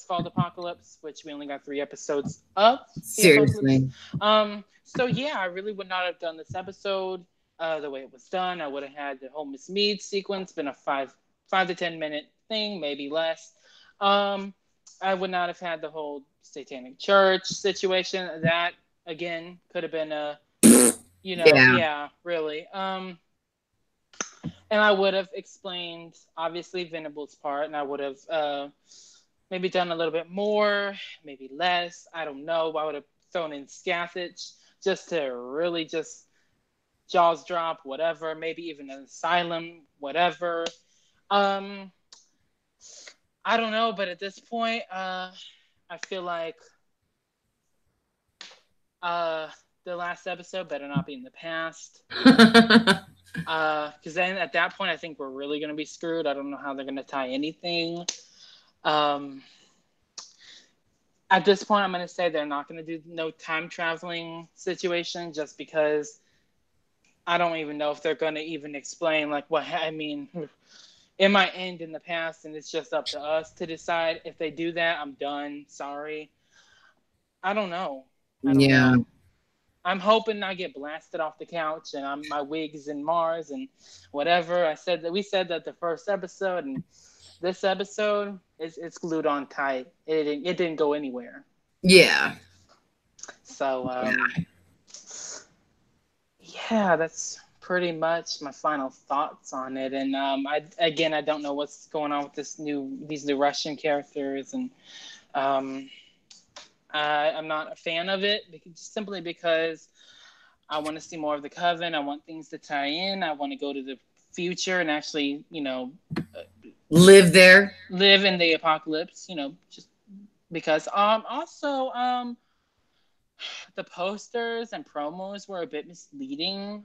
called Apocalypse, which we only got 3 episodes of the Seriously. Apocalypse. So yeah, I really would not have done this episode the way it was done. I would have had the whole Miss Mead sequence been a 5 to 10 minute thing, maybe less. I would not have had the whole Satanic Church situation. That again could have been a, yeah, really. And I would have explained obviously Venable's part, and I would have maybe done a little bit more, maybe less. I don't know. I would have thrown in Scathach just to really just jaws drop, whatever. Maybe even an asylum, whatever. I don't know, but at this point, I feel like the last episode better not be in the past. Because then at that point, I think we're really going to be screwed. I don't know how they're going to tie anything. At this point, I'm going to say they're not going to do no time traveling situation, just because I don't even know if they're going to even explain like what I mean. It might end in the past, and it's just up to us to decide. If they do that, I'm done. Sorry. I don't know. I don't know. I'm hoping I get blasted off the couch and my wig's in Mars and whatever. We said that the first episode, and this episode it's glued on tight. It didn't go anywhere. Yeah. So yeah, that's pretty much my final thoughts on it. And I don't know what's going on with these new Russian characters, and I'm not a fan of it simply because I want to see more of the Coven. I want things to tie in. I want to go to the future and actually, live there, live in the apocalypse. Just because. Also, the posters and promos were a bit misleading.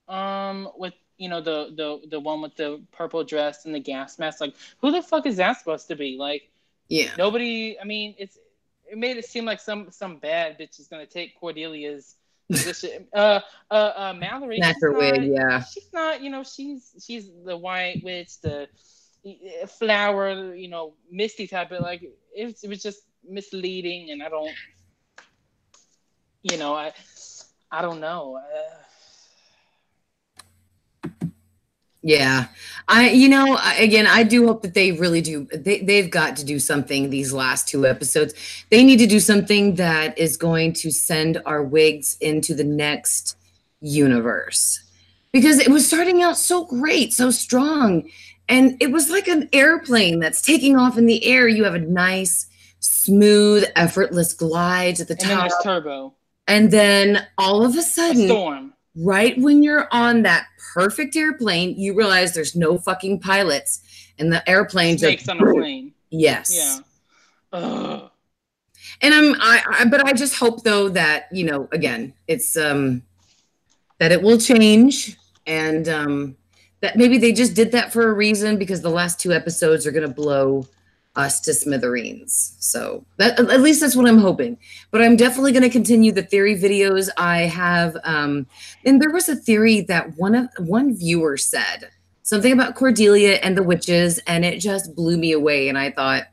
With the one with the purple dress and the gas mask. Like, who the fuck is that supposed to be? Like, yeah. Nobody. I mean, it made it seem like some bad bitch is gonna take Cordelia's position. Mallory, That's her wig, yeah. She's not. She's the white witch, the flower, misty type. But like, it was just misleading, and I don't. I don't know. Yeah. Again, I do hope that they really do. They've got to do something these last 2 episodes. They need to do something that is going to send our wigs into the next universe, because it was starting out so great, so strong. And it was like an airplane that's taking off in the air. You have a nice, smooth, effortless glide at the top. And then there's turbo. And then all of a sudden, a storm. Right when you're on that perfect airplane, you realize there's no fucking pilots, and the airplanes snakes on a plane. Yes. Yeah. Ugh. And but I just hope though that again, it's that it will change, and that maybe they just did that for a reason, because the last 2 episodes are going to blow us to smithereens. So that, at least that's what I'm hoping. But I'm definitely going to continue the theory videos I have. And there was a theory that one viewer said something about Cordelia and the witches, and it just blew me away. And I thought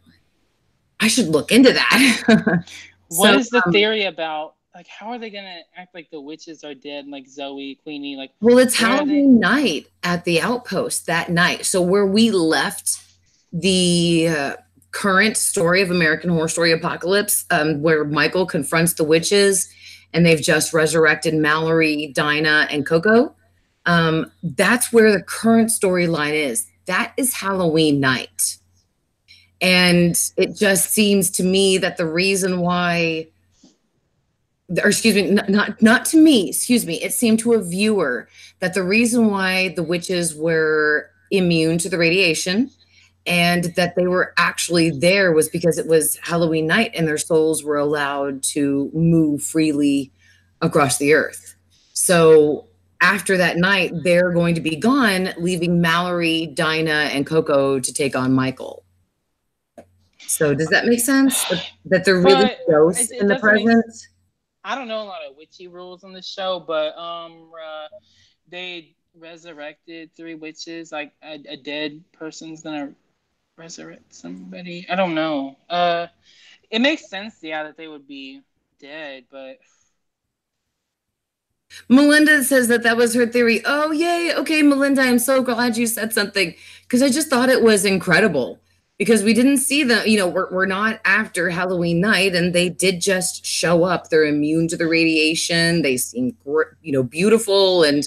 I should look into that. What is the theory about? Like, how are they going to act like the witches are dead? Like Zoe, Queenie, like. Well, it's Halloween night at the outpost that night. So where we left the current story of American Horror Story Apocalypse, where Michael confronts the witches and they've just resurrected Mallory, Dinah, and Coco. That's where the current storyline is. That is Halloween night. And it just seems to me that the reason why, or excuse me, not to me, excuse me, it seemed to a viewer that the reason why the witches were immune to the radiation and that they were actually there was because it was Halloween night and their souls were allowed to move freely across the earth. So after that night, they're going to be gone, leaving Mallory, Dinah, and Coco to take on Michael. So does that make sense? That they're really ghosts in the present? I don't know a lot of witchy rules on the show, but they resurrected 3 witches. Like a dead person's gonna resurrect somebody. I don't know. It makes sense, yeah, that they would be dead, but Melinda says that was her theory. Oh, yay. Okay, Melinda, I'm so glad you said something because I just thought it was incredible because we didn't see them. We're not after Halloween night and they did just show up. They're immune to the radiation. They seem, beautiful. And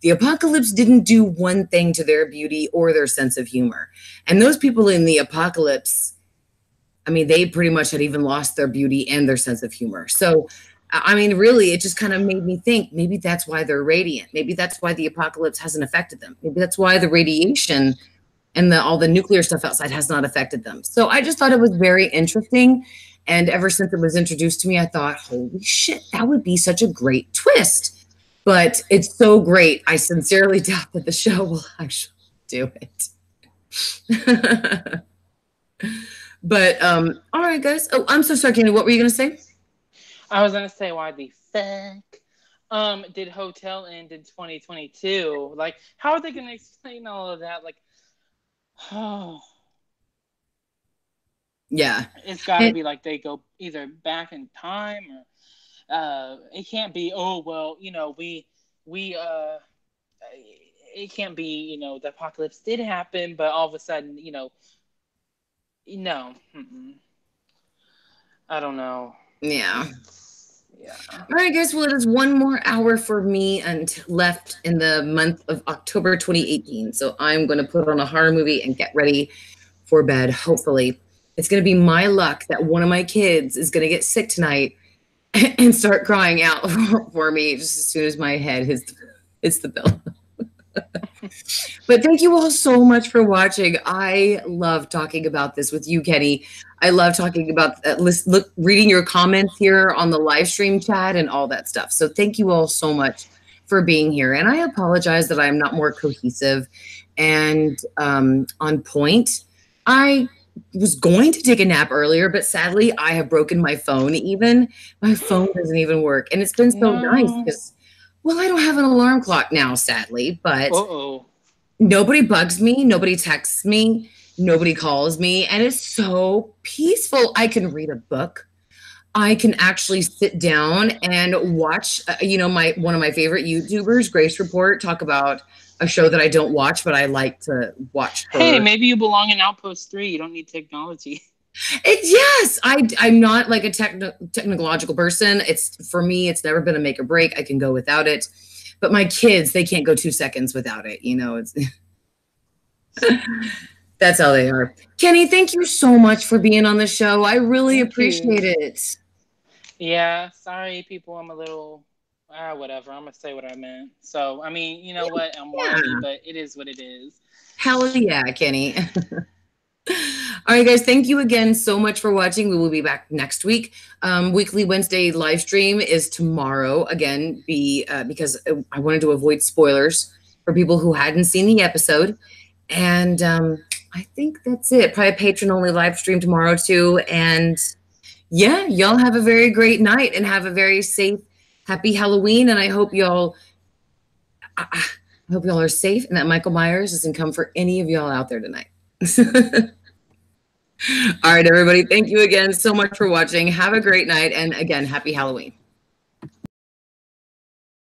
the apocalypse didn't do one thing to their beauty or their sense of humor. And those people in the apocalypse, I mean, they pretty much had even lost their beauty and their sense of humor. So, I mean, really, it just kind of made me think maybe that's why they're radiant. Maybe that's why the apocalypse hasn't affected them. Maybe that's why the radiation and all the nuclear stuff outside has not affected them. So I just thought it was very interesting. And ever since it was introduced to me, I thought, holy shit, that would be such a great twist. But it's so great. I sincerely doubt that the show will actually do it. But, all right, guys. Oh, I'm so sorry, Kenny. What were you going to say? I was gonna say, why the fuck did Hotel end in 2022? Like, how are they gonna explain all of that? Like, oh, yeah, it's got to be like they go either back in time or it can't be. Oh well, we it can't be. The apocalypse did happen, but all of a sudden, no. I don't know. Yeah. All right, guys. Well, it is one more hour for me and left in the month of October 2018. So I'm going to put on a horror movie and get ready for bed. Hopefully, it's going to be my luck that one of my kids is going to get sick tonight and start crying out for me just as soon as my head hits the pillow. But thank you all so much for watching. I love talking about this with you, Kenny. I love talking about reading your comments here on the live stream chat and all that stuff. So thank you all so much for being here. And I apologize that I'm not more cohesive and on point. I was going to take a nap earlier, but sadly I have broken my phone even. My phone doesn't even work. And it's been so nice because, well, I don't have an alarm clock now, sadly, but nobody bugs me. Nobody texts me. Nobody calls me, and it's so peaceful. I can read a book. I can actually sit down and watch, one of my favorite YouTubers, Grace Report, talk about a show that I don't watch, but I like to watch her. Hey, maybe you belong in Outpost 3. You don't need technology. Yes, I'm not like a technological person. For me, it's never been a make or break. I can go without it. But my kids, they can't go 2 seconds without it. It's that's how they are. Kenny, thank you so much for being on the show. I really appreciate it. Yeah, sorry, people. I'm a little, whatever. I'm going to say what I meant. So, I mean, you know what? I'm whiny, but it is what it is. Hell yeah, Kenny. All right, guys. Thank you again so much for watching. We will be back next week. Weekly Wednesday live stream is tomorrow. Again, because I wanted to avoid spoilers for people who hadn't seen the episode. And I think that's it. Probably a patron-only live stream tomorrow, too. And, yeah, y'all have a very great night and have a very safe, happy Halloween. And I hope y'all are safe and that Michael Myers doesn't come for any of y'all out there tonight. All right, everybody. Thank you again so much for watching. Have a great night. And, again, happy Halloween.